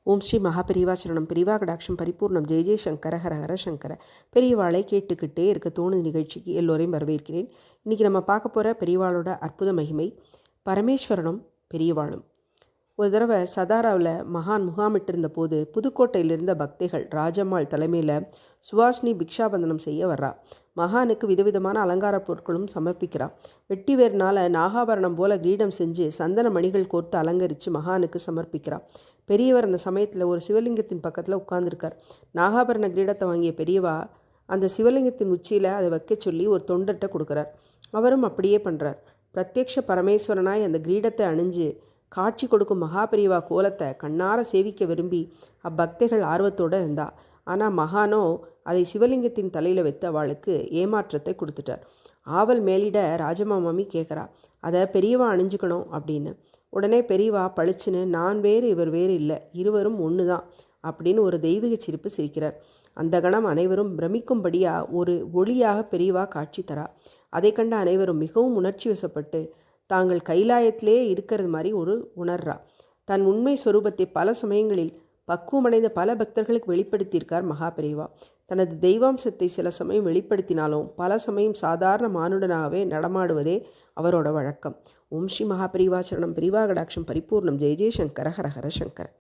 ஓம் ஸ்ரீ மகாபெரிவா சரணம். பெரிவா கடாட்சம் பரிபூர்ணம். ஜெய ஜெய சங்கர ஹர ஹர சங்கர. பெரியவாளை கேட்டுக்கிட்டே இருக்க தோணுது நிகழ்ச்சிக்கு எல்லோரையும் வரவேற்கிறேன். இன்றைக்கி நம்ம பார்க்க போகிற பெரியவாளோட அற்புத மகிமை பரமேஸ்வரனும் பெரியவாளும். ஒரு தடவை சதாராவில் மகான் முகாமிட்டிருந்த போது புதுக்கோட்டையில் இருந்த பக்தைகள் ராஜம்மாள் தலைமையில் சுவாசினி பிக்ஷாபந்தனம் செய்ய வர்றா. மகானுக்கு விதவிதமான அலங்கார பொருட்களும் சமர்ப்பிக்கிறா. வெட்டி வேர்னால நாகாபரணம் போல கிரீடம் செஞ்சு சந்தன மணிகள் கோர்த்து அலங்கரித்து மகானுக்கு சமர்ப்பிக்கிறா. பெரியவர் அந்த சமயத்தில் ஒரு சிவலிங்கத்தின் பக்கத்தில் உட்கார்ந்துருக்கார். நாகாபரண கிரீடத்தை வாங்கிய பெரியவா அந்த சிவலிங்கத்தின் உச்சியில் அதை வைக்க சொல்லி ஒரு தொண்டர்கிட்ட கொடுக்குறார். அவரும் அப்படியே பண்ணுறார். பிரத்யக்ஷ பரமேஸ்வரனாய் அந்த கிரீடத்தை அணிஞ்சு காட்சி கொடுக்கும் மகாபெரிவா கோலத்தை கண்ணார சேவிக்க விரும்பி அப்பக்தைகள் ஆர்வத்தோடு இருந்தா. ஆனால் மகானோ அதை சிவலிங்கத்தின் தலையில் வைத்து அவளுக்கு ஏமாற்றத்தை கொடுத்துட்டார். ஆவல் மேலிட ராஜமாமி கேட்குறா, அதை பெரியவா அணிஞ்சுக்கணும் அப்படின்னு. உடனே பெரியவா பளிச்சுன்னு நான் வேறு இவர் வேறு இல்லை, இருவரும் ஒன்று தான் அப்படின்னு ஒரு தெய்வீக சிரிப்பு சிரிக்கிறார். அந்த கணம் அனைவரும் பிரமிக்கும்படியாக ஒரு ஒளியாக பெரியவா காட்சி தரா. அதை கண்ட அனைவரும் மிகவும் உணர்ச்சி வசப்பட்டு தாங்கள் கைலாயத்திலே இருக்கிறது மாதிரி ஒரு உணர்றா. தன் உண்மை ஸ்வரூபத்தை பல சமயங்களில் பக்குவமடைந்த பல பக்தர்களுக்கு வெளிப்படுத்தியிருக்கார் மகாபெரிவா. தனது தெய்வாம்சத்தை சில சமயம் வெளிப்படுத்தினாலும் பல சமயம் சாதாரண மானுடனாகவே நடமாடுவதே அவரோட வழக்கம். ஓம் ஸ்ரீ மகாபெரிவா சரணம். பெரிவா கடாட்சம் பரிபூர்ணம். ஜெய ஜெய சங்கர ஹர ஹர சங்கர.